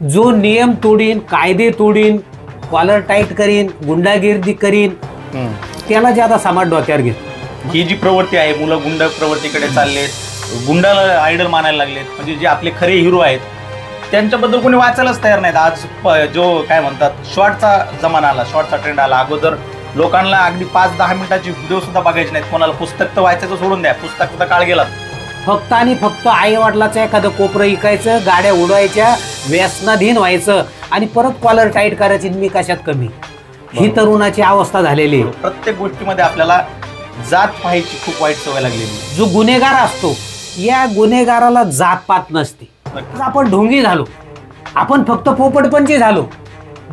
जो नियम तोडीन, कायदे तोडीन, कॉलर टाईट करीन, गुंडागिरी करीन, त्याला जे आता समाज डोक्यावर घेतो. ही जी प्रवृत्ती आहे, मुलं गुंड प्रवृत्तीकडे चाललेत, गुंडाला आयडल मानायला लागलेत. म्हणजे जे आपले खरे हिरो आहेत त्यांच्याबद्दल कोणी वाचायलाच तयार नाहीत. आज जो काय म्हणतात शॉर्टचा जमाना आला, शॉर्टचा ट्रेंड आला. अगोदर लोकांना अगदी 5-10 मिनिटाची व्हिडिओ सुद्धा बघायचे नाहीत. कोणाला पुस्तक तर वाचायचं सोडून द्या, पुस्तकाचा काळ गेला. फक्त आणि फक्त आई वडिलाचं एखादं कोपरं इकायचं, गाड्या उडवायच्या, व्यसनाधीन व्हायचं आणि परत कॉलर टाईट करायची. मी कशात कमी, ही तरुणाची अवस्था झालेली आहे. प्रत्येक गोष्टीमध्ये आपल्याला जात पाहायची खूप वाईट सवय लागलेली. जो गुन्हेगार असतो या गुन्हेगाराला जातपात नसते. आपण ढोंगी झालो, आपण फक्त पोपटपंची झालो.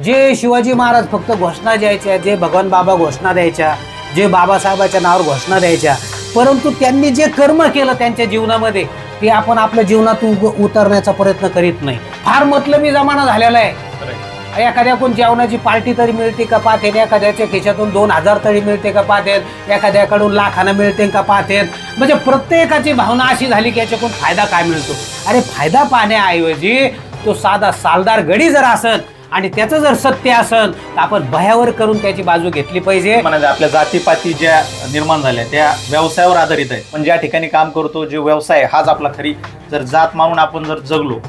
जे शिवाजी महाराज फक्त घोषणा द्यायच्या, जे भगवान बाबा घोषणा द्यायच्या, जे बाबासाहेबाच्या नावावर घोषणा द्यायच्या, परंतु त्यांनी जे कर्म केलं त्यांच्या जीवनामध्ये ते आपण आपल्या जीवनात उतरण्याचा प्रयत्न करीत नाही. फार मतलबी जमाना झालेला आहे. एखाद्या कोण जेवणाची पार्टी तरी मिळते का पाहते, एखाद्याच्या खिशातून 2000 तरी मिळते का पाहते, एखाद्याकडून लाखानं मिळते का पाहते. म्हणजे प्रत्येकाची भावना अशी झाली की याच्याकडून फायदा काय मिळतो. अरे फायदा पाहण्याऐवजी तो साधा सालदार गडी जर असेल आणि त्याचं जर सत्य असेल तर आपण भयावर करून त्याची बाजू घेतली पाहिजे. आपल्या जातीपाती ज्या निर्माण झाल्या त्या व्यवसायावर आधारित आहे. पण ज्या ठिकाणी काम करतो, जे व्यवसाय हाच आपला खरी जर जात मानून आपण जर जगलो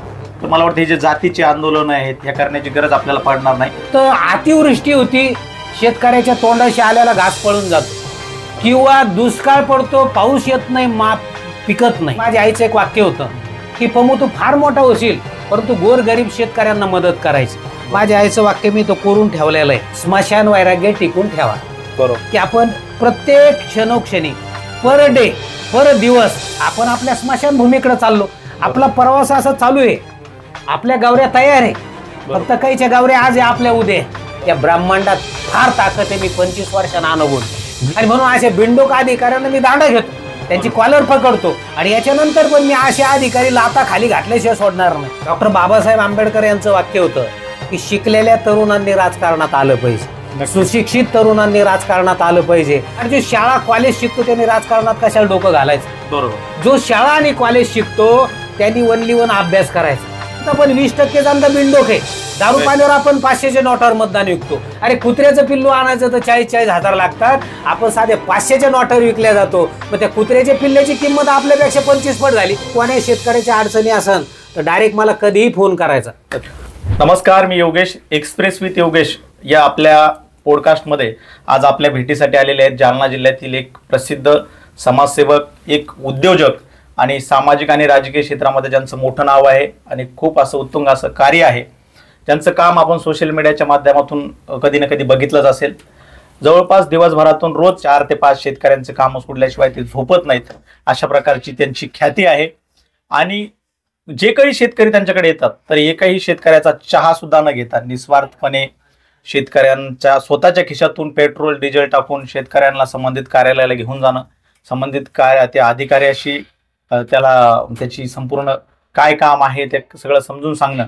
तर मला वाटतं हे जे जातीचे आंदोलन आहेत ह्या करण्याची गरज आपल्याला पडणार नाही. तर अतिवृष्टी होती, शेतकऱ्याच्या तोंडाशी आल्याला घास पळून जातो, किंवा दुष्काळ पडतो, पाऊस येत नाही, पिकत नाही. माझ्या आईचं एक वाक्य होतं की पमू तू फार मोठा होशील परंतु गोरगरीब शेतकऱ्यांना मदत करायची. माझ्या आईचं वाक्य मी तो करून ठेवलेलं आहे. स्मशान वैराग्य टिकून ठेवा. बरोबर की आपण प्रत्येक क्षणोक्षणी पर डे पर दिवस आपण आपल्या स्मशानभूमीकडे चाललो. आपला प्रवास असा चालू आहे. आपल्या गावऱ्या तयार आहे, फक्त काहीच्या गावऱ्या आज आहे, आपल्या उद्या. त्या ब्रह्मांडात फार ताकद आहे. मी 25 वर्षांना अनुभवतो आणि म्हणून अशा बिंडोक अधिकाऱ्यांना मी दांडा घेतो, त्यांची कॉलर पकडतो आणि याच्यानंतर पण मी अशा अधिकारी लाता खाली घातल्याशिवाय सोडणार नाही. डॉक्टर बाबासाहेब आंबेडकर यांचं वाक्य होतं की शिकलेल्या तरुणांनी राजकारणात आलं पाहिजे, सुशिक्षित तरुणांनी राजकारणात आलं पाहिजे. आणि जो शाळा कॉलेज शिकतो त्यांनी राजकारणात कशाला डोकं घालायचं. बरोबर. जो शाळा आणि कॉलेज शिकतो त्यांनी वनली वन अभ्यास करायचा. पण 20% जनता बिंडोक आहे. दारू पाण्यावर आपण 500च्या नोटावर मतदान विकतो. अरे कुत्र्याचं पिल्लू आणायचं तर 40,000 लागतात, आपण साधे 500च्या नोटावर विकल्या जातो. मग त्या कुत्र्याच्या पिल्ल्याची किंमत आपल्यापेक्षा 25 पट झाली. कोण्या शेतकऱ्याच्या अडचणी असेल तर डायरेक्ट मला कधीही फोन करायचा. नमस्कार, मी योगेश, एक्सप्रेस विथ योगेश या आपल्या पॉडकास्टमध्ये आज आपल्या भेटीसाठी आलेले आहेत जालना जिल्ह्यातील एक प्रसिद्ध समाजसेवक, एक उद्योजक आणि सामाजिक आणि राजकीय क्षेत्रामध्ये ज्यांचं मोठं नाव आहे आणि खूप असं उत्तुंग असं कार्य आहे. ज्यांचं काम आपण सोशल मीडियाच्या माध्यमातून कधी ना कधी बघितलंच असेल. जवळपास दिवसभरातून रोज 4 ते 5 शेतकऱ्यांचे काम सोडल्याशिवाय ते झोपत नाहीत, अशा प्रकारची त्यांची ख्याती आहे. आणि जे काही शेतकरी त्यांच्याकडे येतात तर एकाही शेतकऱ्याचा चहा सुद्धा न घेता निस्वार्थपणे शेतकऱ्यांच्या स्वतःच्या खिशातून पेट्रोल डिझेल टाकून शेतकऱ्यांना संबंधित कार्यालयाला घेऊन जाणं, संबंधित त्या अधिकाऱ्याशी त्याची संपूर्ण काय काम आहे ते सगळं समजून सांगणं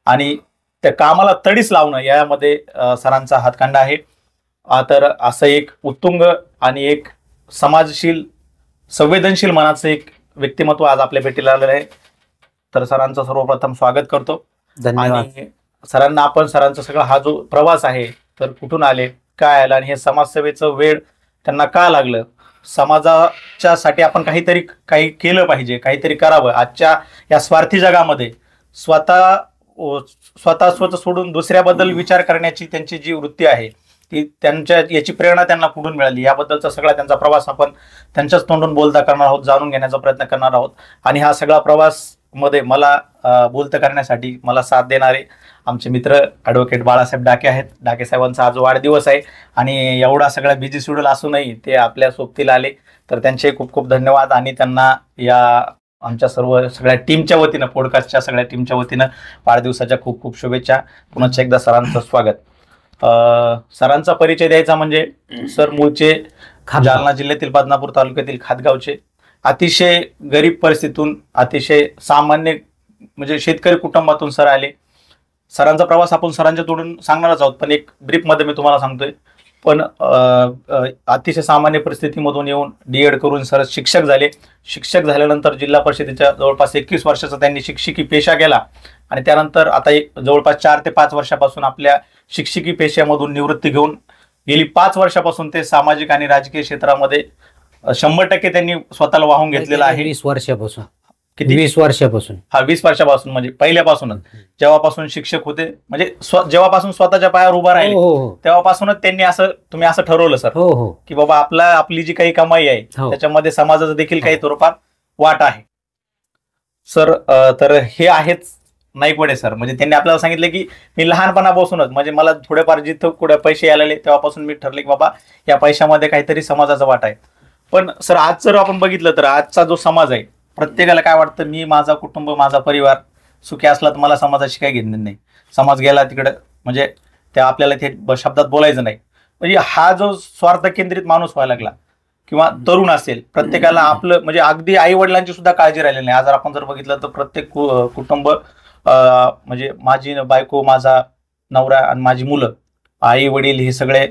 आणि त्या कामाला तडीस लावणं यामध्ये सरांचा हातखंडा आहे. तर असं एक उत्तुंग आणि एक समाजशील संवेदनशील मनाचं एक व्यक्तिमत्व आज आपल्या भेटीला आलेलं आहे. तर सरांचं सर्वप्रथम स्वागत करतो. धन्यवाद. सरांना आपण सरांचा सगळा हा जो प्रवास आहे तर कुठून आले, काय आलं आणि हे समाजसेवेचं वेळ त्यांना का लागलं, समाजाच्या साठी आपण काही केलं पाहिजे, काहीतरी करावं. आजच्या या स्वार्थी जगामध्ये स्वतः सोडून दुसऱ्याबद्दल विचार करण्याची त्यांची जी वृत्ती आहे ती याची प्रेरणा त्यांना कुठून मिळाली याबद्दलचा सगळा त्यांचा प्रवास आपण त्यांच्याच तोंडून बोलता करणार आहोत, जाणून घेण्याचा प्रयत्न करणार आहोत. आणि हा सगळा प्रवास मध्ये मला बोलतं करण्यासाठी मला साथ देणारे आमचे मित्र ॲडव्होकेट बाळासाहेब डाके आहेत. डाके साहेबांचा आज वाढदिवस आहे आणि एवढा सगळा बिझी शेड्यूल असूनही ते आपल्या सोबतीला आले तर त्यांचे खूप खूप धन्यवाद. आणि त्यांना या आमच्या सगळ्या टीमच्या वतीनं, पॉडकास्टच्या सगळ्या टीमच्या वतीनं वाढदिवसाच्या खूप खूप शुभेच्छा. पुन्हा एकदा सरांचं स्वागत. सरांचा परिचय द्यायचा म्हणजे सर मूळचे जालना जिल्ह्यातील बदनापूर तालुक्यातील खातगावचे, अतिशय गरीब परिस्थितीतून अतिशय सामान्य म्हणजे शेतकरी कुटुंबातून सर आले. सरांचा प्रवास आपण सरांच्या तोडून सांगणारच आहोत, पण एक ब्रीफमध्ये मी तुम्हाला सांगतोय. पण अतिशय सामान्य परिस्थितीमधून येऊन D.Ed करून सर शिक्षक झाले. शिक्षक झाल्यानंतर जिल्हा परिषदेच्या जवळपास 21 वर्षाचा त्यांनी शिक्षकी पेशा केला आणि त्यानंतर आता जवळपास 4 ते 5 वर्षापासून आपल्या शिक्षकी पेशामधून निवृत्ती घेऊन गेली 5 वर्षापासून ते सामाजिक आणि राजकीय क्षेत्रामध्ये 100% त्यांनी स्वतःला वाहून घेतलेलं आहे. 20 वर्षापासून. किती? 20 वर्षापासून. हा, 20 वर्षापासून, म्हणजे पहिल्यापासूनच जेव्हापासून शिक्षक होते, म्हणजे जेव्हापासून स्वतःच्या पायावर उभा राहिले तेव्हापासूनच त्यांनी तुम्ही असं ठरवलं सर की बाबा आपली जी काही कमाई आहे त्याच्यामध्ये समाजाचं देखील काही थोडंफार वाट आहे सर. तर हे आहेच नाईकवडे सर. म्हणजे त्यांनी आपल्याला सांगितलं की मी लहानपणापासूनच, म्हणजे मला थोडेफार जिथं कुठे पैसे यायला लागले तेव्हापासून मी ठरले की बाबा या पैशामध्ये काहीतरी समाजाचा वाट आहे. पण सर आज जर आपण बघितलं तर आजचा जो समाज आहे, प्रत्येकाला काय वाटतं, मी, माझा कुटुंब, माझा परिवार सुखी असला तर मला समाजाशी काही घेणं नाही, समाज गेला तिकडे, म्हणजे त्या आपल्याला ते शब्दात बोलायचं नाही. म्हणजे हा जो स्वार्थ केंद्रित माणूस व्हायला लागला, किंवा तरुण असेल, प्रत्येकाला आपलं, म्हणजे अगदी आई वडिलांची सुद्धा काळजी राहिलेली नाही. आज आपण जर बघितलं तर प्रत्येक कुटुंब, म्हणजे माझी बायको, माझा नवरा आणि माझी मुलं, आई वडील हे सगळे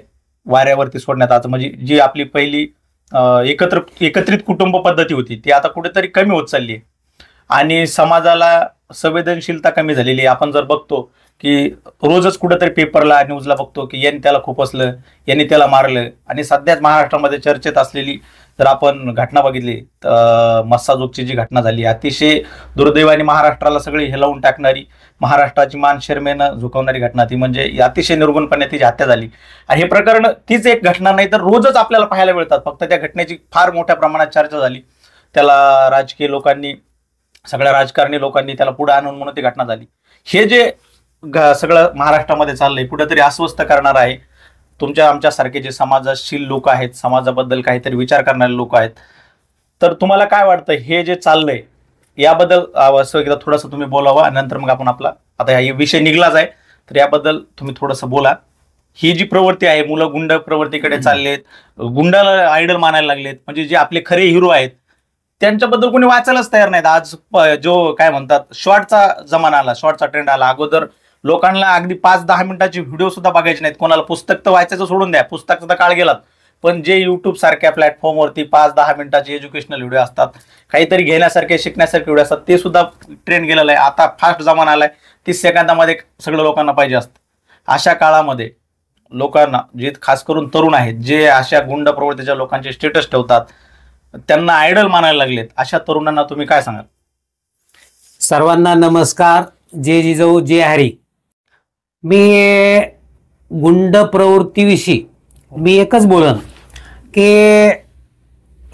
वाऱ्यावरती सोडण्यात आता, म्हणजे जी आपली पहिली एकत्रित कुटुंब पद्धती होती ती आता कुठेतरी कमी होत चालली आहे. आणि समाजाला संवेदनशीलता कमी झालेली आहे. आपण जर बघतो की रोजच कुठेतरी पेपरला, न्यूजला बघतो की यांनी त्याला खुपसलं, यांनी त्याला मारलं. आणि सध्याच महाराष्ट्रामध्ये चर्चेत असलेली जर आपण घटना बघितली, मस्साजोगची जी घटना झाली, अतिशय दुर्दैवाने महाराष्ट्राला सगळी हेलावून टाकणारी, महाराष्ट्राची मान शर्मेनं झुकवणारी घटना ती, म्हणजे अतिशय निर्गुणपणे तिची हत्या झाली. आणि हे प्रकरण तीच एक घटना नाही तर रोजच आपल्याला पाहायला मिळतात. फक्त त्या घटनेची फार मोठ्या प्रमाणात चर्चा झाली, त्याला राजकीय लोकांनी, सगळ्या राजकारणी लोकांनी त्याला पुढे आणून म्हणून ती घटना झाली. हे जे सगळं महाराष्ट्रामध्ये चाललंय कुठेतरी अस्वस्थ करणार आहे. तुमच्या आमच्यासारखे जे समाजशील लोक आहेत, समाजाबद्दल काहीतरी विचार करणारे लोक आहेत, तर तुम्हाला काय वाटतं हे जे चाललंय याबद्दल असं एकदा थोडंसं तुम्ही बोलावं, आणि नंतर मग आपण आपला, आता हा विषय निघलाच आहे तर याबद्दल तुम्ही थोडंसं बोला. ही जी प्रवृत्ती आहे, मुलं गुंड प्रवृत्तीकडे चाललेत, गुंडाला आयडल मानायला लागलेत, म्हणजे जे आपले खरे हिरो आहेत त्यांच्याबद्दल कोणी वाचायलाच तयार नाहीत. आज जो काय म्हणतात शॉर्टचा जमाना आला, शॉर्टचा ट्रेंड आला. अगोदर लोकांना अगदी 5-10 मिनिटाचे व्हिडिओ सुद्धा बघायचे नाहीत. कोणाला पुस्तक तर वाचायचं सोडून द्या, पुस्तकाचा तर काळ गेलात, पण जे युट्यूब सारख्या प्लॅटफॉर्मवरती 5-10 मिनिटाचे एज्युकेशनल व्हिडिओ असतात, काहीतरी घेण्यासारखे, शिकण्यासारखे व्हिडिओ असतात, ते सुद्धा ट्रेंड गेलेलं आहे. आता फास्ट जमाना आलाय, 30 सेकंदामध्ये सगळं लोकांना पाहिजे असतं. अशा काळामध्ये लोकांना, जे खास करून तरुण आहेत, जे अशा गुंड प्रवृत्तीच्या लोकांचे स्टेटस ठेवतात, त्यांना आयडल मानायला लागलेत, अशा तरुणांना तुम्ही काय सांगाल? सर्वांना नमस्कार, जय जिजाऊ, जय हरी. मी गुंड प्रवृत्तीविषयी मी एकच बोलन की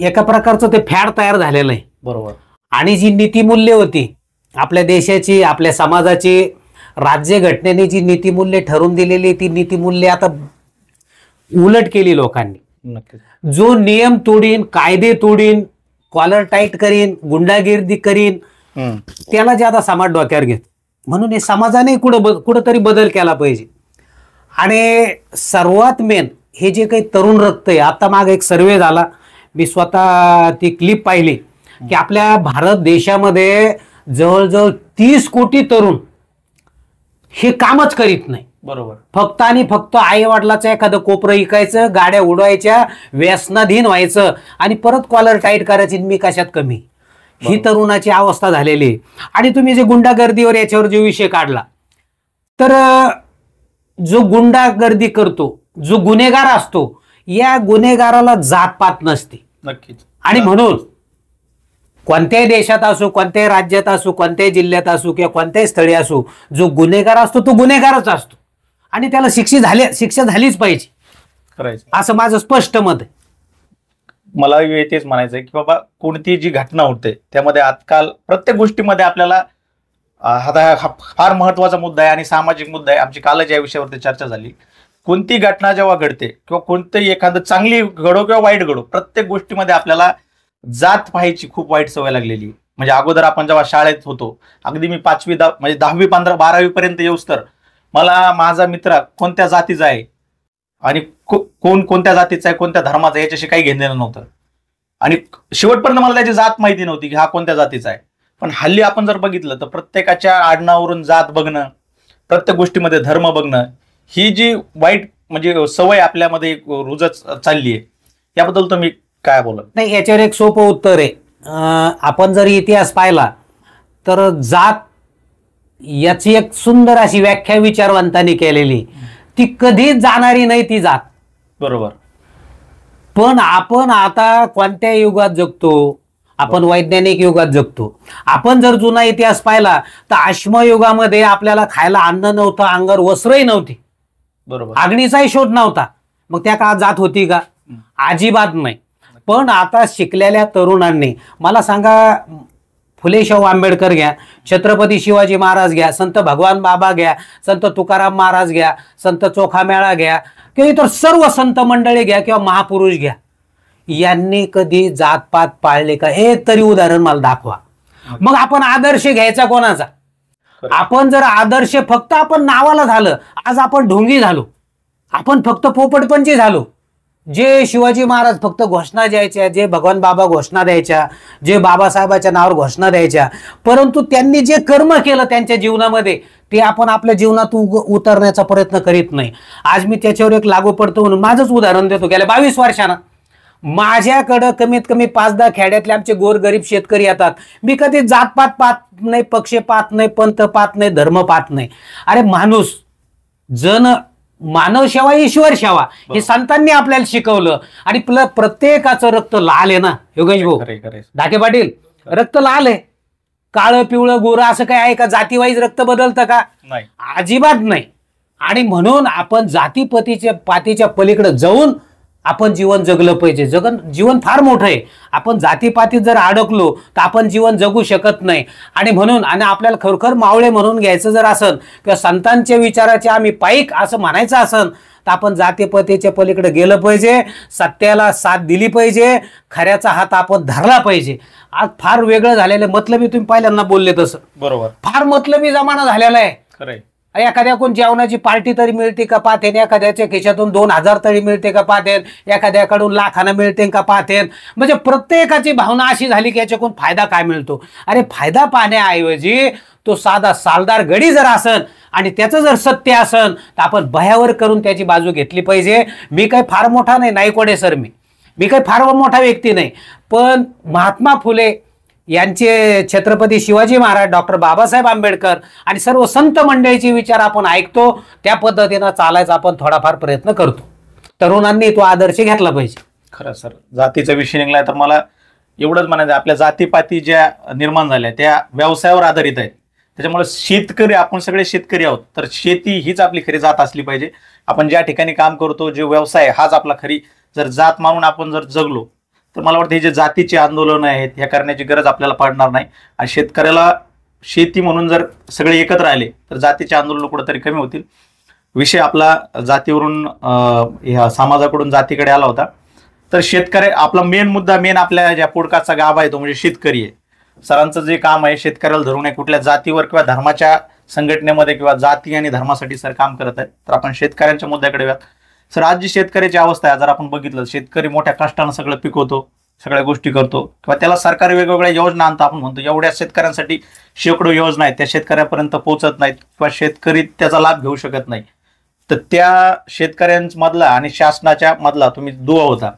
एका प्रकारचं ते फॅड तयार झालेलं आहे. बरोबर. आणि जी नीतिमूल्य होती आपल्या देशाची, आपल्या समाजाची, राज्यघटनेने जी नीतिमूल्य ठरवून दिलेली, ती नीतिमूल्य आता उलट केली लोकांनी. नक्कीच. जो नियम तोडीन, कायदे तोडीन, कॉलर टाईट करीन, गुंडागिरी करीन, त्याला जे आता समाज डोक्यावर घेत. म्हणून हे समाजाने कुठंतरी बदल केला पाहिजे. आणि सर्वात मेन हे जे काही तरुण रक्त आहे, आता मागे एक सर्वे झाला, मी स्वतः ती क्लिप पाहिली की आपल्या भारत देशामध्ये जवळजवळ 30 कोटी तरुण हे कामच करीत नाही. बरोबर. फक्त आणि फक्त आई वडिलाचं एखादं कोपरं इकायचं, गाड्या उडवायच्या, व्यसनाधीन व्हायचं आणि परत कॉलर टाईट करायची, मी कशात कमी, ही तरुणाची अवस्था झालेली आहे. आणि तुम्ही जे गुंडागर्दीवर याच्यावर जो विषय काढला, तर जो गुंडागर्दी करतो, जो गुन्हेगार असतो, या गुन्हेगाराला जातपात नसते. नक्कीच. आणि म्हणून कोणत्याही देशात असो, कोणत्याही राज्यात असो, कोणत्याही जिल्ह्यात असो किंवा कोणत्याही स्थळी असो, जो गुन्हेगार असतो तो गुन्हेगारच असतो आणि त्याला शिक्षा झालीच पाहिजे, करायचं, असं माझं स्पष्ट मत आहे. मला तेच म्हणायचंय की बाबा कोणती जी घटना होते त्यामध्ये आजकाल प्रत्येक गोष्टीमध्ये आपल्याला हा फार महत्वाचा मुद्दा आहे आणि सामाजिक मुद्दा आहे. आमची कालच या विषयावरती चर्चा झाली. कोणती घटना जेव्हा घडते किंवा कोणतंही एखादं चांगली घडो किंवा वाईट घडो, प्रत्येक गोष्टीमध्ये आपल्याला जात पाहायची खूप वाईट सवय लागलेली. म्हणजे अगोदर आपण जेव्हा शाळेत होतो, अगदी मी 5वी म्हणजे 10वी 15 12वी पर्यंत येऊस तर मला माझा मित्र कोणत्या जातीचा आहे आणि कोण कोणत्या जातीचा आहे, कोणत्या धर्माचा आहे, याच्याशी काही घेणं देणं नव्हतं. आणि शेवटपर्यंत मला त्याची जात माहिती नव्हती की हा कोणत्या जातीचा आहे. पण हल्ली आपण जर बघितलं तर प्रत्येकाच्या आडनावरून जात बघणं, प्रत्येक गोष्टीमध्ये धर्म बघणं, ही जी वाईट म्हणजे सवय आपल्यामध्ये रुजत चालली आहे, याबद्दल तुम्ही काय बोला? नाही, याच्यावर एक सोपं उत्तर आहे. आपण जर इतिहास पाहिला तर जात याची एक सुंदर अशी व्याख्या विचारवंतांनी केलेली, ती कधीच जाणारी नाही ती जात. बरोबर. पण आपण आता कोणत्या युगात जगतो? आपण वैज्ञानिक युगात जगतो. आपण जर जुना इतिहास पाहिला तर अश्मयुगामध्ये आपल्याला खायला अन्न नव्हतं, अंगावर वस्त्रही नव्हती, बरोबर, अग्नीचाही शोध नव्हता. मग त्या काळात जात होती का? अजिबात नाही. पण आता शिकलेल्या तरुणांनी, मला सांगा, फुले शाहू आंबेडकर घ्या, छत्रपती शिवाजी महाराज घ्या, संत भगवान बाबा घ्या, संत तुकाराम महाराज घ्या, संत चोखामेळा घ्या, किंवा इतर सर्व संत मंडळी घ्या किंवा महापुरुष घ्या, यांनी कधी जातपात पाळले का? एक तरी उदाहरण मला दाखवा. मग आपण आदर्श घ्यायचा कोणाचा? आपण जर आदर्श फक्त आपण नावाला झालं, आज आपण ढोंगी झालो, आपण फक्त पोपटपंची झालो. जे शिवाजी महाराज फक्त घोषणा द्यायच्या, जे भगवान बाबा घोषणा द्यायच्या, जे बाबासाहेबाच्या नावावर घोषणा द्यायच्या, परंतु त्यांनी जे कर्म केलं त्यांच्या जीवनामध्ये ते आपण आपल्या जीवनात उतरण्याचा प्रयत्न करीत नाही. आज मी त्याच्यावर एक लागू पडतो म्हणून माझंच उदाहरण देतो. गेल्या 22 वर्षांना माझ्याकडं कमीत कमी 5-10 खेड्यातले आमचे गोरगरीब शेतकरी येतात. मी कधी जातपात पाहत नाही, पक्ष पाहत नाही, पंथ पाहत नाही, धर्म पाहत नाही. अरे माणूस, जन मानव सेवा ईश्वर सेवा हे संतांनी आपल्याला शिकवलं. आणि प्रत्येकाचं रक्त लाल आहे ना योगेश भाऊ, ढाके पाटील, रक्त लाल आहे. काळं पिवळं गोरं असं काय आहे का? जातीवाईज रक्त बदलतं का? अजिबात नाही. आणि म्हणून आपण पातीच्या पलीकडे जाऊन आपण जीवन जगलं पाहिजे. जीवन फार मोठं आहे. आपण जातीपातीत जर अडकलो तर आपण जीवन जगू शकत नाही. आणि म्हणून आपल्याला खरोखर मावळे म्हणून घ्यायचं जर असेल किंवा संतांच्या विचाराचे आम्ही पाईक असं म्हणायचं असेल तर आपण जातीपातीच्या पलीकडे गेलं पाहिजे, सत्याला साथ दिली पाहिजे, खऱ्याचा हात आपण धरला पाहिजे. आज फार वेगळं झालेलं, मतलबी तुम्ही पहिल्यांदा बोलले तसं, बरोबर, फार मतलबी जमाना झालेला आहे. खरंय. एखाद्या कोण जेवणाची पार्टी तरी मिळते का पाहते, एखाद्याच्या खिशातून 2000 तरी मिळते का पाहते, एखाद्याकडून लाखानं मिळते का पाहते. म्हणजे प्रत्येकाची भावना अशी झाली की याच्याकडून फायदा काय मिळतो. अरे फायदा पाहण्याऐवजी तो साधा सालदार गडी जर असन आणि त्याचं जर सत्य असन तर आपण भयावर करून त्याची बाजू घेतली पाहिजे. मी काही फार मोठा नाही, नाईकवाडे सर, मी काही फार मोठा व्यक्ती नाही, पण महात्मा फुले यांचे, छत्रपती शिवाजी महाराज, डॉक्टर बाबासाहेब आंबेडकर आणि सर्व संत मंडळीचे विचार आपण ऐकतो, त्या पद्धतीनं चालायचा आपण थोडाफार प्रयत्न करतो. तरुणांनी तो आदर्श घेतला पाहिजे. खरं सर, जातीचा विषय निघलाय तर मला एवढंच म्हणायचं, आपल्या जातीपाती ज्या निर्माण झाल्या त्या व्यवसायावर आधारित आहेत. त्याच्यामुळे शेतकरी, आपण सगळे शेतकरी आहोत, तर शेती हीच आपली खरी जात असली पाहिजे. आपण ज्या ठिकाणी काम करतो, जे व्यवसाय, हाच आपला खरी जर जात मानून आपण जर जगलो तर मला वाटतं हे जे जातीचे आंदोलन आहेत ह्या करण्याची गरज आपल्याला पडणार नाही. आणि शेतकऱ्याला शेती म्हणून जर सगळे एकत्र आले तर जातीचे आंदोलन कुठेतरी कमी होतील. विषय आपला जातीवरून ह्या समाजाकडून जातीकडे आला होता. तर शेतकरी आपला मेन मुद्दा, आपल्या ज्या पॉडकास्टचा गाभा आहे तो म्हणजे शेतकरी आहे. सरांचं जे काम आहे शेतकऱ्याला धरून आहे, कुठल्या जातीवर किंवा धर्माच्या संघटनेमध्ये किंवा जाती आणि धर्मासाठी सर काम करत आहेत. तर आपण शेतकऱ्यांच्या मुद्द्याकडे व्यात. सर, आज जी शेतकऱ्याची अवस्था आहे, जर आपण बघितलं, शेतकरी मोठ्या कष्टानं सगळं पिकवतो, सगळ्या गोष्टी करतो, किंवा त्याला सरकारी वेगवेगळ्या योजना आणता. आपण म्हणतो एवढ्या शेतकऱ्यांसाठी शेकडो योजना आहेत, त्या शेतकऱ्यापर्यंत पोहोचत नाहीत किंवा शेतकरी त्याचा लाभ घेऊ शकत नाही. तर त्या शेतकऱ्यांमधला आणि शासनाच्या मधला तुम्ही दुवा होता.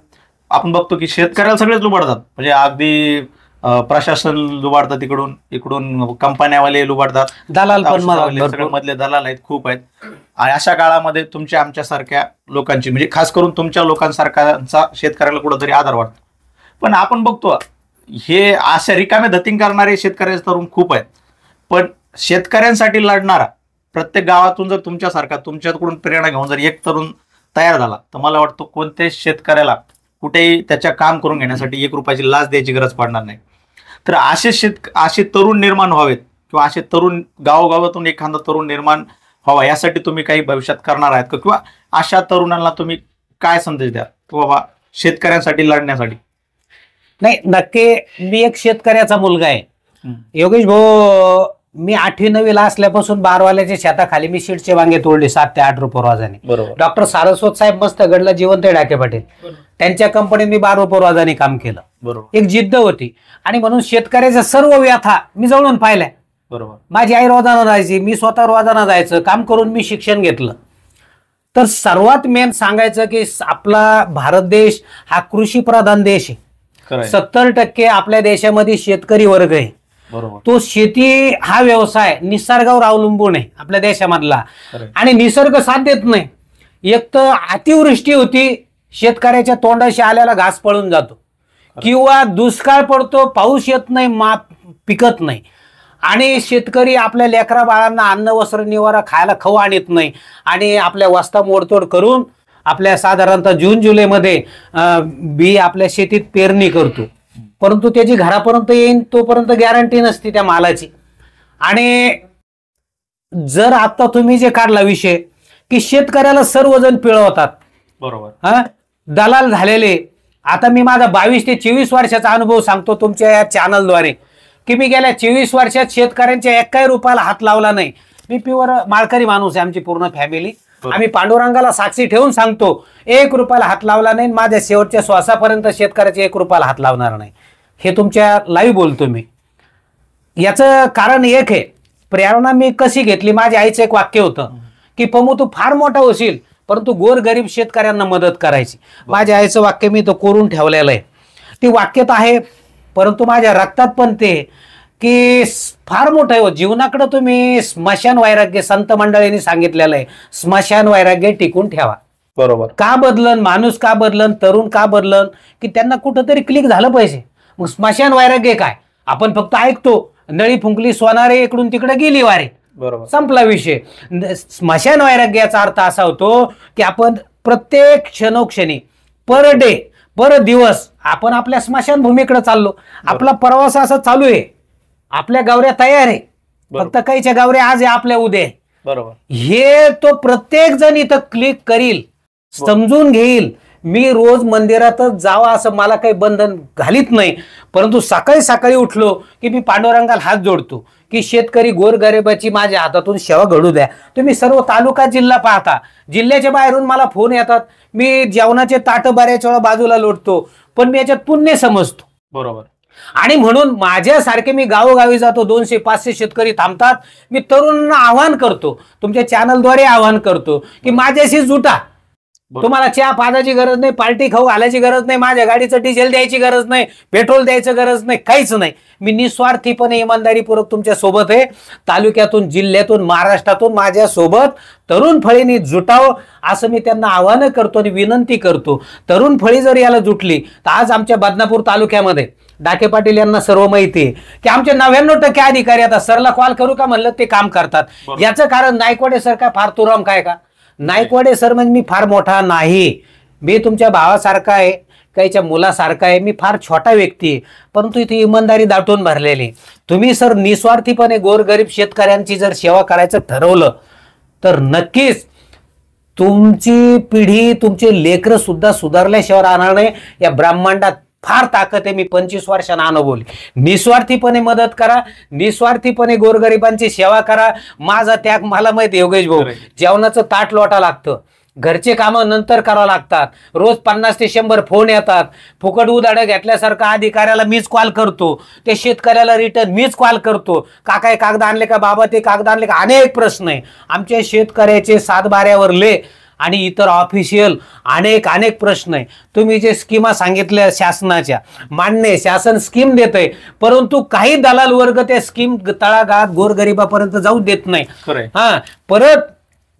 आपण बघतो की शेतकऱ्याला सगळेच लुबाडतात, म्हणजे अगदी प्रशासन लुबाडतात, इकडून कंपन्यावाले लुबाडतात, दलाल पण सगळे मधले दलाल आहेत, खूप आहेत. आणि अशा काळामध्ये तुमच्या आमच्यासारख्या लोकांची, म्हणजे खास करून तुमच्या लोकांसारख्यांचा शेतकऱ्याला कुठंतरी आधार वाटतो. पण आपण बघतो हे अशा रिकामे धतिंग करणारे शेतकऱ्याचे तरुण खूप आहेत. पण शेतकऱ्यांसाठी लढणारा प्रत्येक गावातून जर तुमच्याकडून प्रेरणा घेऊन जर एक तरुण तयार झाला तर मला वाटतं कोणत्याच शेतकऱ्याला कुठेही त्याच्या काम करून घेण्यासाठी 1 रुपयाची लाच द्यायची गरज पडणार नाही. तर असे तरुण निर्माण व्हावेत किंवा असे तरुण गावोगावातून एखादा तरुण निर्माण व्हावा, यासाठी तुम्ही काही भविष्यात करणार आहेत का? किंवा अशा तरुणांना तुम्ही काय संदेश द्या की बाबा शेतकऱ्यांसाठी लढण्यासाठी? नाही, नक्की मी एक शेतकऱ्याचा मुलगा आहे योगेश भाऊ. मी 8वी-9वीला असल्यापासून बारवाल्याच्या शेताखाली मी शीटचे वांगे तोडले 7 ते 8 रुपये रोजाने. डॉक्टर सारस्वत साहेब मस्तगडला जिवंत ढाके पाटील, त्यांच्या कंपनीत मी 12 रुपये रोजाने काम केलं. एक जिद्द होती. आणि म्हणून शेतकऱ्याच्या सर्व व्यथा मी जवळून पाहिल्या. बरोबर, माझी आई रोजाना जायची, मी स्वतः रोजाना जायचं, काम करून मी शिक्षण घेतलं. तर सर्वात मेन सांगायचं की आपला भारत देश हा कृषी प्रधान देश आहे. 70% आपल्या देशामध्ये शेतकरी वर्ग आहे. बरोबर. तो शेती हा व्यवसाय निसर्गावर अवलंबून आहे आपल्या देशामधला, आणि निसर्ग साथ देत नाही. एक तर अतिवृष्टी होती, शेतकऱ्याच्या तोंडाशी आल्याला घास पळून जातो, किंवा दुष्काळ पडतो, पाऊस येत नाही, पिकत नाही, आणि शेतकरी आपल्या लेकरा बाळांना अन्न वस्त्र निवारा खायला खाऊ आणत नाही, आणि आपल्या वस्ता मोडतोड करून आपल्या साधारणतः जून जुलैमध्ये बी आपल्या शेतीत पेरणी करतो, परंतु त्याची घरापर्यंत येईन तोपर्यंत गॅरंटी नसते त्या मालाची. आणि जर आता तुम्ही जे काढला विषय की शेतकऱ्याला सर्वजण पिळवतात, बरोबर, दलाल झालेले. आता मी माझा 22 ते 24 वर्षाचा अनुभव सांगतो तुमच्या या चॅनलद्वारे, की मी गेल्या 24 वर्षात शेतकऱ्यांच्या एकाही रुपयाला हात लावला नाही. मी प्युअर माळकरी माणूस आहे, आमची पूर्ण फॅमिली. आम्ही पांडुरंगाला साक्षी ठेवून सांगतो, 1 रुपयाला हात लावला नाही. माझ्या शेवटच्या श्वासापर्यंत शेतकऱ्याच्या 1 रुपयाला हात लावणार नाही. हे तुमच्या लाईव्ह बोलतो मी. याचं कारण एक आहे, प्रेरणा मी कशी घेतली. माझ्या आईचं एक वाक्य होतं की पमू तू फार मोठा होशील, परंतु गोरगरीब शेतकऱ्यांना मदत करायची. माझ्या आईचं वाक्य मी तो कोरून ठेवलेलं आहे. ती वाक्यत आहे, परंतु माझ्या रक्तात पण ते की फार मोठं आहे. जीवनाकडे तुम्ही स्मशान वैराग्य, संत मंडळींनी सांगितलेलं आहे, स्मशान वैराग्य टिकून ठेवा. बरोबर. का बदलन माणूस, का बदलन तरुण, का बदलन की त्यांना कुठंतरी क्लिक झालं पाहिजे. मग स्मशान वैराग्य काय, आपण फक्त ऐकतो, नळी फुंकली सोनारे इकडून तिकडे गेली वारे, बरोबर, संपला विषय. स्मशान वैराग्याचा अर्थ असा होतो की आपण प्रत्येक क्षणोक्षणी, पर डे, पर दिवस आपण आपल्या स्मशानभूमीकडे चाललो. आपला प्रवास असा चालू आहे, आपल्या गावऱ्या तयार आहे, फक्त काहीच्या गावऱ्या आज आहे, आपल्या उद्या आहे. बरोबर. हे तो प्रत्येक जण इथं क्लिक करील, समजून घेईल. मी रोज मंदिरातच जावा असं मला काही बंधन घालीत नाही, परंतु सकाळी सकाळी उठलो की मी पांडुरंगाला हात जोडतो की शेतकरी गोरगरिबाची माझ्या हातातून सेवा घडू द्या. तुम्ही सर्व तालुका जिल्हा पाहता, जिल्ह्याच्या बाहेरून मला फोन येतात, मी जेवणाचे ताट बऱ्याच वेळा बाजूला लोटतो, पण मी याच्यात पुण्य समजतो. बरोबर. आणि म्हणून माझ्यासारखे मी गावोगावी जातो, 200-500 शेतकरी थांबतात. मी तरुणांना आवाहन करतो, तुमच्या चॅनलद्वारे आवाहन करतो की माझ्याशी जुटा. तुम्हाला चहा पाजायची गरज नाही, पार्टी खाऊ घालायची गरज नाही, माझ्या गाडीचं डिझेल द्यायची गरज नाही, पेट्रोल द्यायचं गरज नाही, काहीच नाही. मी निस्वार्थीपणे इमानदारीपूर्वक तुमच्या सोबत आहे. तालुक्यातून, जिल्ह्यातून, महाराष्ट्रातून माझ्या सोबत तरुण फळींनी जुटावं असं मी त्यांना आवाहन करतो आणि विनंती करतो. तरुण फळी जर याला जुटली तर आज आमच्या बदनापूर तालुक्यामध्ये डाके पाटील यांना सर्व माहिती आहे की आमचे 99% अधिकारी आता सरला कॉल करू का म्हणलं ते काम करतात. याचं कारण नायकवाडे सर काय फार तुराम काय का? नायकवाडे सर म्हणजे मी फार मोठा नाही, मी तुमच्या भावासारखा आहे, काहीच्या मुलासारखा आहे, मी फार छोटा व्यक्ती आहे, परंतु इथे इमानदारी दाटून भरलेली. तुम्ही सर निस्वार्थीपणे गोरगरीब शेतकऱ्यांची जर सेवा करायचं ठरवलं तर नक्कीच तुमची पिढी, तुमचे लेकरं सुद्धा सुधारल्याशिवाय राहणार नाही. या ब्रह्मांडात फार ताकद आहे. मी 25 वर्षांना अनुभवली. निस्वार्थीपणे मदत करा, निस्वार्थीपणे गोरगरिबांची सेवा करा. माझा त्याग मला माहिती आहे योगेश भाऊ, जेवणाचं ताट लोटा लागतं, घरचे कामं नंतर करावं लागतात, रोज 50 ते 100 फोन येतात, फुकट उदाडं घेतल्यासारखं अधिकाऱ्याला मीच कॉल करतो, ते शेतकऱ्याला रिटर्न मीच कॉल करतो, काका कागद आणले का, बाबा ते कागद आणले का, अनेक प्रश्न आहे आमच्या शेतकऱ्याचे. 7/12वरले आणि इतर ऑफिशियल अनेक प्रश्न आहे. तुम्ही जे स्कीमा सांगितल्या शासनाच्या, मान्य शासन स्कीम देत आहे, परंतु काही दलाल वर्ग त्या स्कीम तळागाळात गोरगरिबापर्यंत जाऊ देत नाही. परत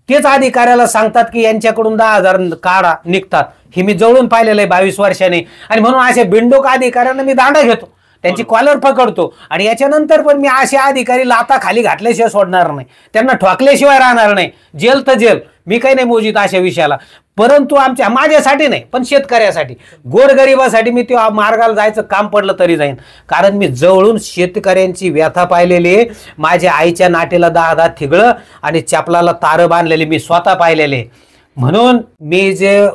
तेच अधिकाऱ्याला सांगतात की यांच्याकडून 10,000 काढा निघतात. हे मी जवळून पाहिलेलं आहे 22 वर्षांनी. आणि म्हणून अशा बिंडोक अधिकाऱ्यांना मी दांडा घेतो, त्यांची कॉलर पकडतो. आणि याच्यानंतर पण मी असे अधिकारी लाता खाली घातल्याशिवाय सोडणार नाही, त्यांना ठोकल्याशिवाय राहणार नाही. जेल तर जेल, मी काही नाही मोजित अशा विषयाला. परंतु माझ्यासाठी नाही, पण शेतकऱ्यासाठी, गोरगरिबासाठी मी त्या मार्गाला जायचं काम पडलं तरी जाईन. कारण मी जवळून शेतकऱ्यांची व्यथा पाहिलेली आहे. माझ्या आईच्या नाटेला 10 थिगळं आणि चपलाला तारं बांधलेले मी स्वतः पाहिलेले. म्हणून मी जे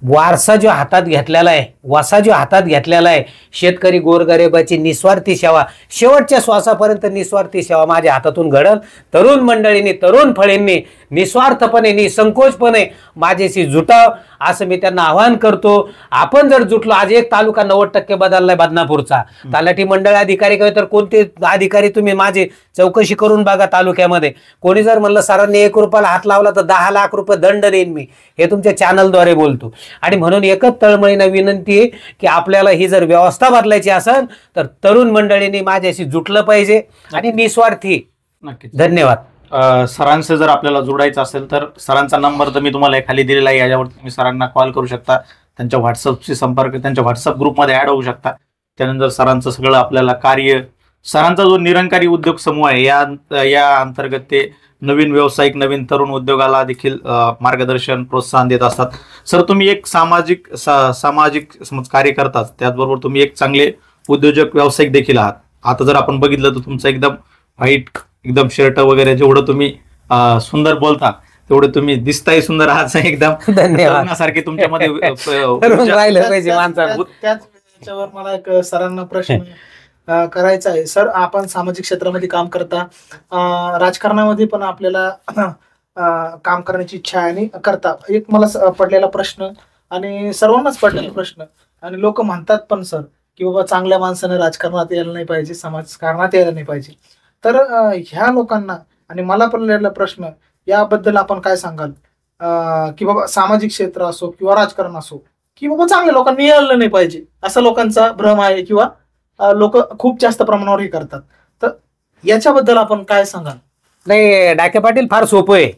वारसा जो हातात घेतलेला आहे, वसा जो हातात घेतलेला आहे, शेतकरी गोरगरिबाची निस्वार्थी सेवा, शेवटच्या श्वासापर्यंत निस्वार्थी सेवा माझ्या हातातून घडल. तरुण मंडळींनी, तरुण फळींनी निस्वार्थपणे, निसंकोचपणे माझ्याशी जुटाव असं मी त्यांना आवाहन करतो. आपण जर जुटलो, आज एक तालुका 90% बदललाय बदनापूरचा. तलाठी मंडळ अधिकारी काय तर कोणते अधिकारी तुम्ही माझे चौकशी करून बघा तालुक्यामध्ये. कोणी जर म्हणलं सरांनी 1 रुपयाला हात लावला तर 10 लाख रुपये दंड देईन मी, हे तुमच्या चॅनलद्वारे बोलतो. आणि म्हणून एकच तळमळीनं विनंती आहे की आपल्याला ही जर व्यवस्था बदलायची असेल तर तरुण मंडळींनी माझ्याशी जुटलं पाहिजे आणि निस्वार्थी. नक्कीच. धन्यवाद. सरांचं जर आपल्याला जोडायचं असेल तर सरांचा नंबर तर मी तुम्हाला खाली दिलेला आहे, याच्यावर तुम्ही सरांना कॉल करू शकता, त्यांच्या व्हॉट्सअपशी संपर्क, त्यांच्या व्हॉट्सअप ग्रुपमध्ये ऍड होऊ शकता. त्यानंतर सरांचं सगळं आपल्याला कार्य, सरांचा जो निरंकारी उद्योग समूह आहे या अंतर्गत ते नवीन व्यावसायिक, नवीन तरुण उद्योगाला देखील मार्गदर्शन, प्रोत्साहन देत असतात. सर, तुम्ही एक सामाजिक कार्य करतात, त्याचबरोबर तुम्ही एक चांगले उद्योजक, व्यावसायिक देखील आहात. आता जर आपण बघितलं तर तुमचं एकदम व्हाईट, एकदम शर्ट वगैरे, जेवढं तुम्ही सुंदर बोलता तेवढे तुम्ही दिसताय सुंदर आहात. एकदम तरुणासारखे तुमच्यामध्ये त्याच्यावर मला एक सरांना प्रश्न करायचा आहे. सर, आपण सामाजिक क्षेत्रामध्ये काम करता, राजकारणामध्ये पण आपल्याला काम करण्याची इच्छा आहे आणि करता. एक मला पडलेला प्रश्न आणि सर्वांनाच पडलेला प्रश्न, आणि लोक म्हणतात पण सर की बाबा चांगल्या माणसाने राजकारणात यायला नाही पाहिजे, समाजकारणात यायला नाही पाहिजे. तर ह्या लोकांना आणि मला पडलेला प्रश्न, याबद्दल आपण काय सांगाल की बाबा सामाजिक क्षेत्र असो किंवा राजकारण असो की बाबा चांगल्या लोकांनी यायला नाही पाहिजे, असा लोकांचा भ्रम आहे किंवा लोक खूप जास्त प्रमाणावर हे करतात. तर याच्याबद्दल आपण काय सांगाल? नाही डाके पाटील, फार सोपं आहे.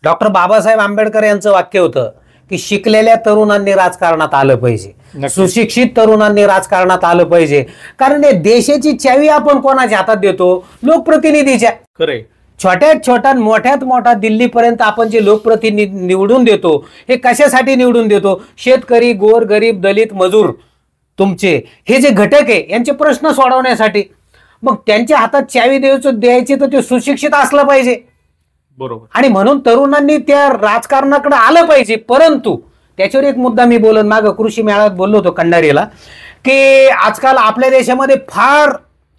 डॉक्टर बाबासाहेब आंबेडकर यांचं वाक्य होतं की शिकलेल्या तरुणांनी राजकारणात आलं पाहिजे, सुशिक्षित तरुणांनी राजकारणात आलं पाहिजे. कारण हे देशाची चावी आपण कोणाच्या हातात देतो? लोकप्रतिनिधीच्या. खरे, छोट्यात छोटा मोठ्यात मोठा दिल्लीपर्यंत आपण जे लोकप्रतिनिधी निवडून देतो, हे कशासाठी निवडून देतो? शेतकरी, गोर गरीब, दलित, मजूर, तुमचे हे जे घटक आहे यांचे प्रश्न सोडवण्यासाठी. मग त्यांच्या हातात चावी द्यायची तर ते सुशिक्षित असलं पाहिजे. बरोबर. आणि म्हणून तरुणांनी त्या राजकारणाकडे आलं पाहिजे. परंतु त्याच्यावर एक मुद्दा मी बोलून मागं कृषी मेळाव्यात बोललो होतो कंडारीला, की आजकाल आपल्या देशामध्ये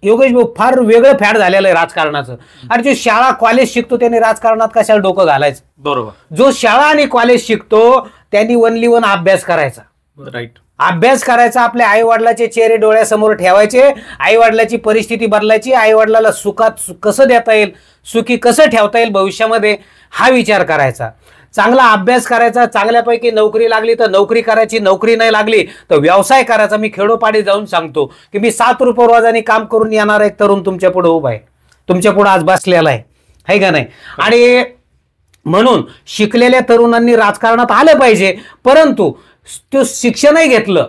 योगेश भाऊ फार वेगळं फॅड झालेलं आहे राजकारणाचं. आणि जो शाळा कॉलेज शिकतो त्यांनी राजकारणात कशाला डोकं घालायचं? बरोबर. जो शाळा आणि कॉलेज शिकतो त्यांनी ओनली वन अभ्यास करायचा. राईट. अभ्यास करायचा, आपल्या आई वडिलाचे चेहरे डोळ्यासमोर ठेवायचे, आई वडिलाची परिस्थिती बदलायची, आई वडिलाला सुखात कसं देता येईल, सुखी कसं ठेवता येईल भविष्यामध्ये, हा विचार करायचा. चांगला अभ्यास करायचा, चांगल्यापैकी नोकरी लागली तर नोकरी करायची, नोकरी नाही लागली तर व्यवसाय करायचा. मी खेडोपाडी जाऊन सांगतो की मी 7 रुपये रोजाने काम करून येणार एक तरुण तुमच्या पुढे उभा आहे, तुमच्या पुढे आज बसलेला आहे का नाही? आणि म्हणून शिकलेल्या तरुणांनी राजकारणात आलं पाहिजे. परंतु तो शिक्षणही घेतलं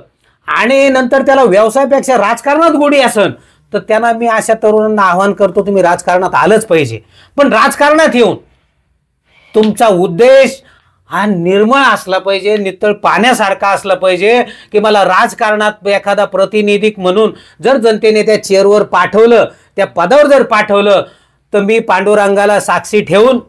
आणि नंतर त्याला व्यवसायापेक्षा राजकारणात गोडी असेल तर त्यांना मी अशा तरुणांना आवाहन करतो, तुम्ही राजकारणात आलंच पाहिजे. पण राजकारणात येऊन तुमचा उद्देश हा निर्मळ असला पाहिजे, नितळ पाण्यासारखा असला पाहिजे की मला राजकारणात एखादा प्रतिनिधिक म्हणून जर जनतेने त्या चेअरवर पाठवलं, त्या पदावर जर पाठवलं तर मी पांडुरंगाला साक्षी ठेवून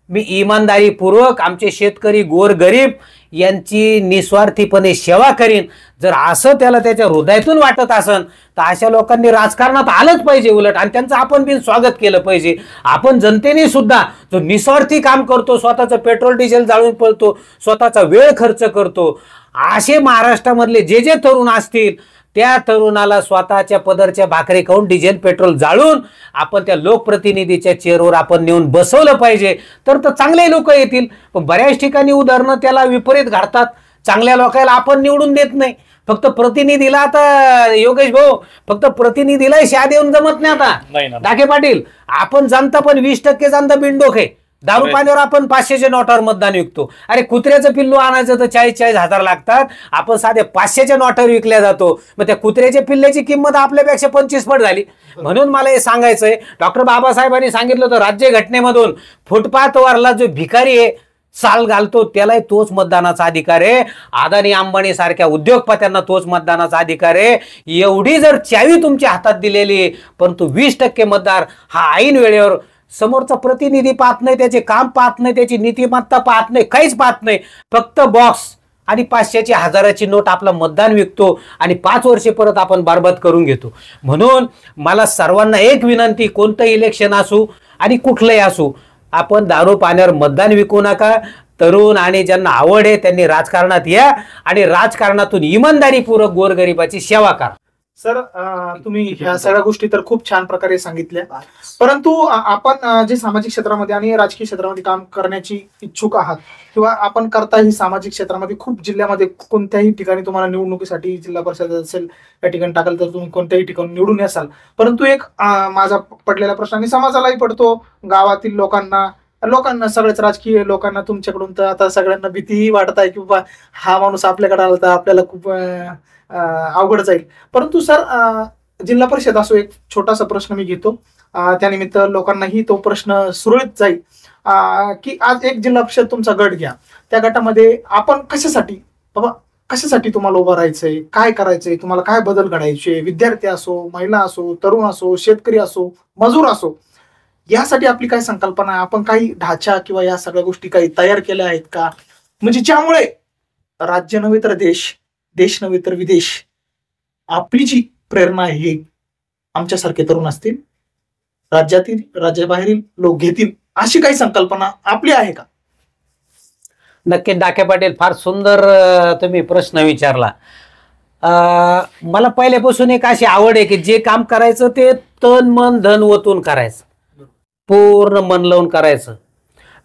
मी इमानदारीपूर्वक आमचे शेतकरी, गोरगरीब यांची निस्वार्थीपणे सेवा करीन. जर असं त्याला त्याच्या हृदयातून वाटत असेल तर अशा लोकांनी राजकारणात आलंच पाहिजे उलट, आणि त्यांचं आपण बिन स्वागत केलं पाहिजे. आपण जनतेने सुद्धा जो निस्वार्थी काम करतो, स्वतःचं पेट्रोल डिझेल जाळून पळतो, स्वतःचा वेळ खर्च करतो, असे महाराष्ट्रामधले जे तरुण असतील त्या तरुणाला स्वतःच्या पदरच्या भाकरी खाऊन डिझेल पेट्रोल जाळून आपण त्या लोकप्रतिनिधीच्या चेअरवर आपण नेऊन बसवलं पाहिजे. तर चांगले लोक येतील. पण बऱ्याच ठिकाणी उदाहरणं त्याला विपरीत घडतात. चांगल्या लोकांना आपण निवडून देत नाही, फक्त प्रतिनिधीला. आता योगेश भाऊ, फक्त प्रतिनिधीला शा देऊन जमत नाही. आता डाके पाटील, आपण जनता पण 20% जनता बिंडोक आहे. दारू पाण्यावर आपण 500च्या नोटावर मतदान विकतो. अरे कुत्र्याचं पिल्लू आणायचं तर 40-40 हजार लागतात, आपण साध्या 500च्या नोटावर विकल्या जातो. मग त्या कुत्र्याच्या पिल्ल्याची किंमत आपल्यापेक्षा 25 पट झाली. म्हणून मला हे सांगायचंय, डॉक्टर बाबासाहेबांनी सांगितलं होतं राज्यघटनेमधून, फुटपाथवरला जो भिकारी आहे, साल घालतो, त्यालाही तोच मतदानाचा अधिकार आहे. अदानी अंबानी सारख्या उद्योगपत्यांना तोच मतदानाचा अधिकार आहे. एवढी जर चावी तुमच्या हातात दिलेली आहे, परंतु 20% मतदार हा ऐन वेळेवर समोरचा प्रतिनिधी पाहत नाही, त्याचे काम पाहत नाही, त्याची नीतिमत्ता पाहत नाही, काहीच पाहत नाही. फक्त बॉक्स आणि 500ची 1000ची नोट आपला मतदान विकतो आणि 5 वर्षे परत आपण बरबाद करून घेतो. म्हणून मला सर्वांना एक विनंती, कोणतं इलेक्शन असू आणि कुठलंही असू, आपण दारू पाण्यावर मतदान विकू नका. तरुण आणि ज्यांना आवड आहे त्यांनी राजकारणात या आणि राजकारणातून इमानदारीपूर्वक गोरगरिबाची सेवा करा. सर तुम्ही ह्या सगळ्या गोष्टी तर खूप छान प्रकारे सांगितल्या, परंतु आपण जे सामाजिक क्षेत्रामध्ये आणि राजकीय क्षेत्रामध्ये काम करण्याची इच्छुक आहात किंवा आपण करताही सामाजिक क्षेत्रामध्ये खूप जिल्ह्यामध्ये कोणत्याही ठिकाणी तुम्हाला निवडणुकीसाठी जिल्हा परिषद असेल या ठिकाणी टाकाल तर तुम्ही कोणत्याही ठिकाणी निवडून याल, परंतु एक माझा पडलेला प्रश्न आणि समाजालाही पडतो, गावातील लोकांना सगळ्याच राजकीय लोकांना तुमच्याकडून तर आता सगळ्यांना भीतीही वाटत आहे की बाबा हा माणूस आपल्याकडे आला तर आपल्याला खूप अवघड जाईल, परंतु सर जिल्हा परिषद असो एक छोटासा प्रश्न मी घेतो, त्यानिमित्त लोकांनाही तो प्रश्न सुरळीत जाईल की आज एक जिल्हा परिषद तुमचा गट घ्या, त्या गटामध्ये आपण कशासाठी तुम्हाला उभं राहायचंय, काय करायचंय, तुम्हाला काय बदल घडायचे, विद्यार्थी असो, महिला असो, तरुण असो, शेतकरी असो, मजूर असो, यासाठी आपली काय संकल्पना आहे, आपण काही ढाचा किंवा या सगळ्या गोष्टी काही तयार केल्या आहेत का, म्हणजे ज्यामुळे राज्य नव्हे तर देश नव्हे तर विदेश आपली जी प्रेरणा आहे ही आमच्यासारखे तरुण असतील, राज्यातील राज्याबाहेरील लोक घेतील, अशी काही संकल्पना आपली आहे का? नक्की डाके पाटील, फार सुंदर तुम्ही प्रश्न विचारला. मला पहिल्यापासून एक अशी आवड आहे की जे काम करायचं ते तन मन धन ओतून करायचं, पूर्ण मन लावून करायचं.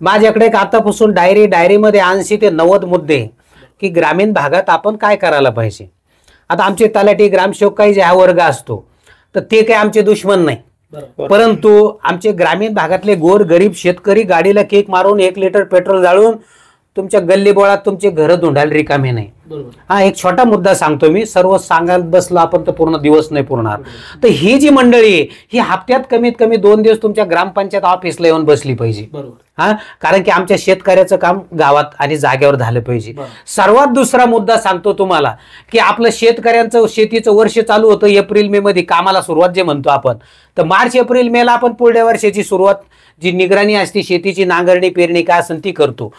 माझ्याकडे एक आतापासून डायरीमध्ये 80 ते 90 मुद्दे की ग्रामीण भागात आपण काय करायला पाहिजे. आता आमचे तलाठी ग्रामसेवक काही जे हा वर्ग असतो तर ते काही आमचे दुश्मन नाही, परंतु आमचे ग्रामीण भागातले गोर गरीब शेतकरी गाडीला केक मारून 1 लिटर पेट्रोल जाळून तुमच्या गल्ली बोळात तुमचे घर धुंडायला रिकामे नाही. हा एक छोटा मुद्दा सांगतो मी, सर्व सांगायला बसलो आपण तर पूर्ण दिवस नाही पुरणार. तर ही जी मंडळी आहे ही हप्त्यात कमीत कमी 2 दिवस तुमच्या ग्रामपंचायत ऑफिसला येऊन बसली पाहिजे. हा, कारण की आमच्या शेतकऱ्याचं काम गावात आणि जागेवर झालं पाहिजे. सर्वात दुसरा मुद्दा सांगतो तुम्हाला की आपलं शेतकऱ्यांचं शेतीचं वर्ष चालू होतं एप्रिल मे मध्ये, कामाला सुरुवात जे म्हणतो आपण, तर मार्च एप्रिल मेला आपण पुढल्या वर्षाची सुरुवात जी निगराणी असते शेतीची, नांगरणी पेरणी काय असेल ती करतो.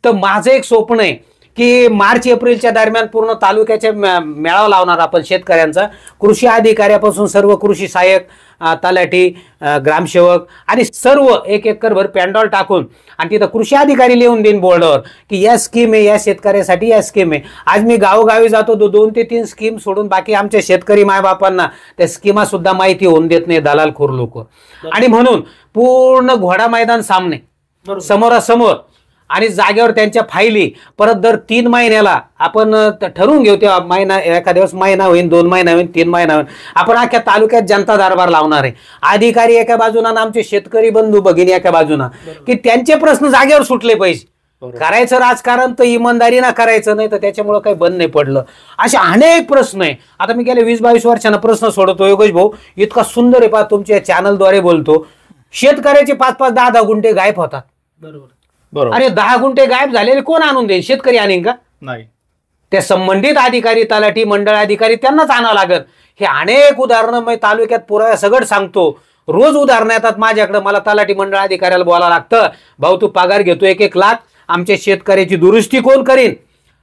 तर माझं एक स्वप्न आहे की मार्च एप्रिलच्या दरम्यान पूर्ण तालुक्याच्या मेळावा लावणार आपण शेतकऱ्यांचा, कृषी अधिकाऱ्यापासून सर्व कृषी सहाय्यक, तलाठी, ग्रामसेवक आणि सर्व 1 एकरभर पॅन्डॉल टाकून आणि तिथं कृषी अधिकारी लिहून देईन बोर्डावर की या स्कीम आहे, या शेतकऱ्यासाठी या स्कीम आहे. आज मी गावोगावी जातो 2 ते 3 स्कीम सोडून बाकी आमच्या शेतकरी मायबापांना त्या स्कीमा सुद्धा माहिती होऊन देत नाही दलालखोर लोक. आणि म्हणून पूर्ण घोडा मैदान सामने समोरासमोर आणि जागेवर त्यांच्या फायली परत दर 3 महिन्याला आपण ठरवून घेऊ, तेव्हा महिना एखाद्या दिवस महिना होईल, 2 महिना होईल, 3 महिना होईल, आपण अख्ख्या तालुक्यात जनता दरबार लावणार आहे. अधिकारी एका बाजूना आणि आमचे शेतकरी बंधू भगिनी एका बाजूना, की त्यांचे प्रश्न जागेवर सुटले पाहिजे. करायचं राजकारण तर इमानदारीनं करायचं, नाही तर त्याच्यामुळे काही बंद नाही पडलं. असे अनेक प्रश्न आहे. आता मी गेल्या 20-22 वर्षांना प्रश्न सोडतो. योगेश भाऊ इतका सुंदर आहे, पहा तुमच्या चॅनलद्वारे बोलतो, शेतकऱ्याचे 5-5, 10-10 गुंठे गायब होतात. बरोबर. अरे 10 गुंठे गायब झालेले कोण आणून देईल? शेतकरी आणीन का? नाही. त्या संबंधित अधिकारी, तलाठी, मंडळ अधिकारी त्यांनाच आणावं लागत. हे अनेक उदाहरणं मी तालुक्यात पुरा सगळं सांगतो. रोज उदाहरणं येतात माझ्याकडे, मला तलाठी मंडळ अधिकाऱ्याला बोलावं लागतं, भाऊ तू पगार घेतो 1-1 लाख, आमच्या शेतकऱ्याची दुरुस्ती कोण करीन?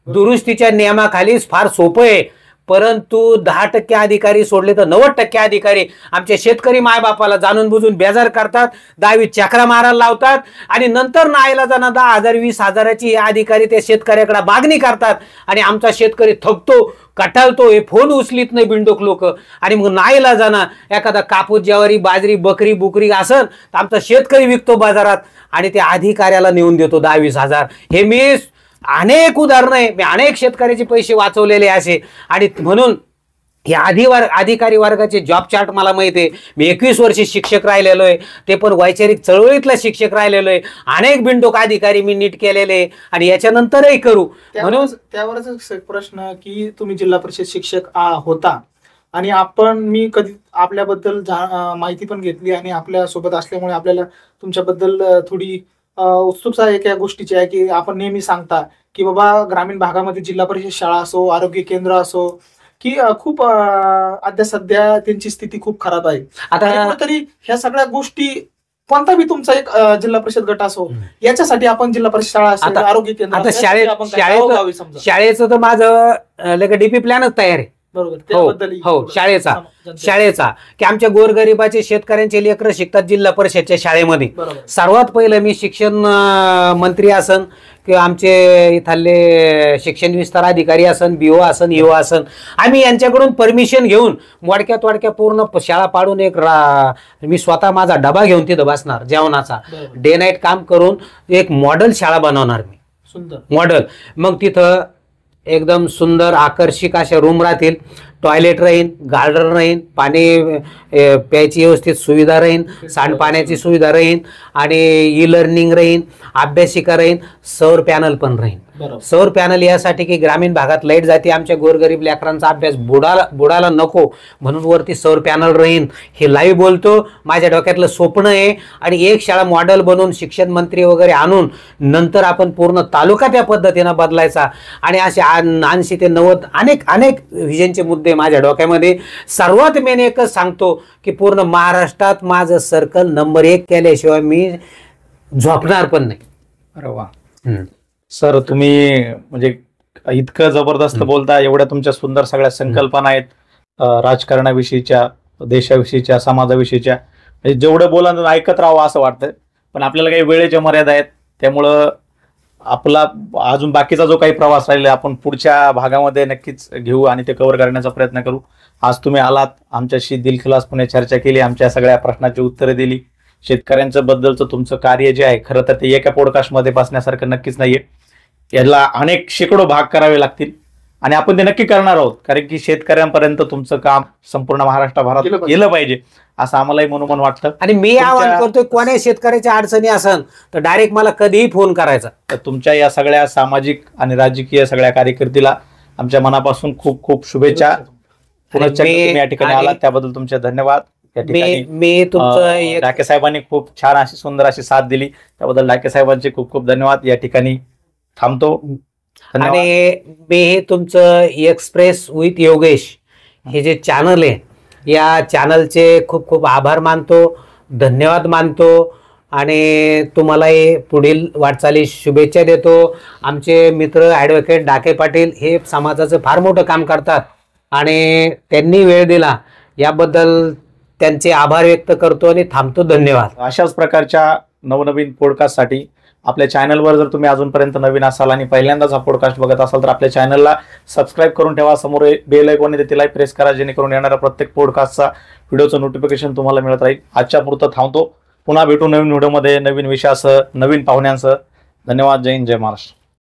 दुरुस्तीच्या नियमाखालीच फार सोपं आहे, परंतु 10% अधिकारी सोडले तर 90% अधिकारी आमच्या शेतकरी मायबापाला जाणून बुजून बेजार करतात, 10वी चक्रा मारायला लावतात आणि नंतर नाईलाजानं 10,000 20,000ची अधिकारी त्या शेतकऱ्याकडे मागणी करतात आणि आमचा शेतकरी थकतो, कटाळतो, हे फोन उचलीत नाही बिंडोक लोक. आणि मग नाईलाजानं एखादा कापूस, ज्वारी, बाजरी, बकरी बुकरी असेल तर आमचा शेतकरी विकतो बाजारात आणि त्या अधिकाऱ्याला नेऊन देतो 10-20 हजार. हे मी अनेक उदाहरणं आहे, मी अनेक शेतकऱ्याचे पैसे वाचवलेले असे. आणि म्हणून या अधिकारी वर्गाचे जॉब चार्ट मला माहिती आहे. मी 21 वर्ष शिक्षक राहिलेलो आहे, ते पण वैचारिक चळवळीतला शिक्षक राहिलेलो आहे. अनेक बिंडोक अधिकारी मी नीट केलेले आणि याच्यानंतरही करू. म्हणून त्यावरच प्रश्न की तुम्ही जिल्हा परिषद शिक्षक होता आणि मी कधी आपल्याबद्दल माहिती पण घेतली आणि आपल्या सोबत असल्यामुळे आपल्याला तुमच्याबद्दल थोडी उत्सुकता एका गोष्टीची आहे की आपण नेहमी सांगता की बाबा ग्रामीण भागामध्ये जिल्हा परिषद शाळा असो, आरोग्य केंद्र असो, की खूप सध्या त्यांची स्थिती खूप खराब आहे. आता तरी ह्या सगळ्या गोष्टी कोणता बी तुमचा एक जिल्हा परिषद गट असो, याच्यासाठी आपण जिल्हा परिषद शाळा असेल, आरोग्य केंद्र, आता शाळेचं तर माझं डीपी प्लॅनच तयार आहे. बरोबर हो त्याबद्दलही हो थोडं शाळेचा जनतेला. शाळेचा की आमच्या गोरगरिबाचे शेतकऱ्यांचे लेकरं शिकतात जिल्हा परिषदच्या शाळेमध्ये. बरोबर. सर्वात पहिलं मी शिक्षण मंत्री असन किंवा आमचे इथले शिक्षण विस्तार अधिकारी असन, BO असन, EO असन, आम्ही यांच्याकडून परमिशन घेऊन मोडक्यात पूर्ण शाळा पाडून मी स्वतः माझा डबा घेऊन तिथं बसणार जेवणाचा, बरोबर. डे नाईट काम करून एक मॉडेल शाळा बनवणार मी. सुंदर. मॉडेल मग तिथं एकदम सुंदर आकर्षक अशा रूम राहतील, टॉयलेट राहीन, गार्डन राहीन, पाणी प्यायची व्यवस्थित सुविधा राहीन, सांडपाण्याची सुविधा राहीन आणि ई लर्निंग राहीन, अभ्यासिका राहीन, सौर पॅनल पण राहीन. बरोबर. सौर पॅनल यासाठी की ग्रामीण भागात लाईट जाते, आमच्या गोरगरीब लेकरांचा अभ्यास बुडाला नको म्हणून वरती सौर पॅनल राहीन. हे लाईव्ह बोलतो, माझ्या डोक्यातलं स्वप्न आहे. आणि एक शाळा मॉडेल बनवून शिक्षण मंत्री वगैरे आणून नंतर आपण पूर्ण तालुका त्या पद्धतीनं बदलायचा. आणि असे 80 ते 90 अनेक व्हिजनचे मुद्दे माझ्या डोक्यामध्ये. सर्वात मेन एकच सांगतो की पूर्ण महाराष्ट्रात माझं सर्कल नंबर 1 केल्याशिवाय मी झोपणार पण नाही. अरे वा सर, तुम्ही म्हणजे इतकं जबरदस्त बोलता, एवढ्या तुमच्या सुंदर सगळ्या संकल्पना आहेत राजकारणाविषयीच्या, देशाविषयीच्या, समाजाविषयीच्या. म्हणजे जेवढं बोला ऐकत राहावं असं वाटतं, पण आपल्याला काही वेळेच्या मर्यादा आहेत. त्यामुळं आपला अजून बाकीचा जो काही प्रवास राहिला आपण पुढच्या भागामध्ये नक्कीच घेऊ आणि ते कव्हर करण्याचा प्रयत्न करू. आज तुम्ही आलात, आमच्याशी दिलखुलासपणे चर्चा केली, आमच्या सगळ्या प्रश्नाची उत्तरं दिली. शेतकऱ्यांचं बद्दलचं तुमचं कार्य जे आहे खरं तर ते एका पॉडकास्टमध्ये बसण्यासारखं नक्कीच नाहीये. याला अनेक शेकडो भाग करावे लागतील आणि आपण ते नक्की करणार आहोत, कारण की शेतकऱ्यांपर्यंत तुमचं काम संपूर्ण महाराष्ट्रभरात गेलं पाहिजे असं आम्हालाही मनोमन वाटतं. आणि मी आवाहन करतोय, कोण्या शेतकऱ्याच्या अडचणी असन तर डायरेक्ट मला कधीही फोन करायचा. तर तुमच्या या सगळ्या सामाजिक आणि राजकीय सगळ्या कार्यकर्तीला आमच्या मनापासून खूप खूप शुभेच्छा. पुनश्च तुम्ही या ठिकाणी आलात त्याबद्दल तुमचे धन्यवाद. या ठिकाणी मी तुमचं डाके साहेबांनी खूप छान अशी सुंदर अशी साथ दिली, त्याबद्दल डाके साहेबांचे खूप खूप धन्यवाद. या ठिकाणी थांबतो. आणि मी हे तुमचं एक्सप्रेस विथ योगेश हे जे चॅनल आहे, या चॅनलचे खूप खूप आभार मानतो, धन्यवाद मानतो आणि तुम्हालाही पुढील वाटचाली शुभेच्छा देतो. आमचे मित्र ॲडव्होकेट डाके पाटील हे समाजाचं फार मोठं काम करतात आणि त्यांनी वेळ दिला याबद्दल त्यांचे आभार व्यक्त करतो आणि थांबतो. धन्यवाद. अशाच प्रकारच्या नवनवीन पॉडकास्टसाठी आपल्या चॅनलवर जर तुम्ही अजूनपर्यंत नवीन असाल आणि पहिल्यांदाच हा पॉडकास्ट बघत असाल तर आपल्या चॅनलला सबस्क्राईब करून ठेवा. समोर बेल आयकॉन आहे तिलाही प्रेस करा, जेणेकरून येणाऱ्या प्रत्येक पॉडकास्टचा व्हिडिओचं नोटिफिकेशन तुम्हाला मिळत राहील. आजच्या पुरतं थांबतो. पुन्हा भेटू नवीन व्हिडिओमध्ये, नवीन विषयासह, नवीन पाहुण्यांसह. धन्यवाद. जय हिंद, जय महाराष्ट्र.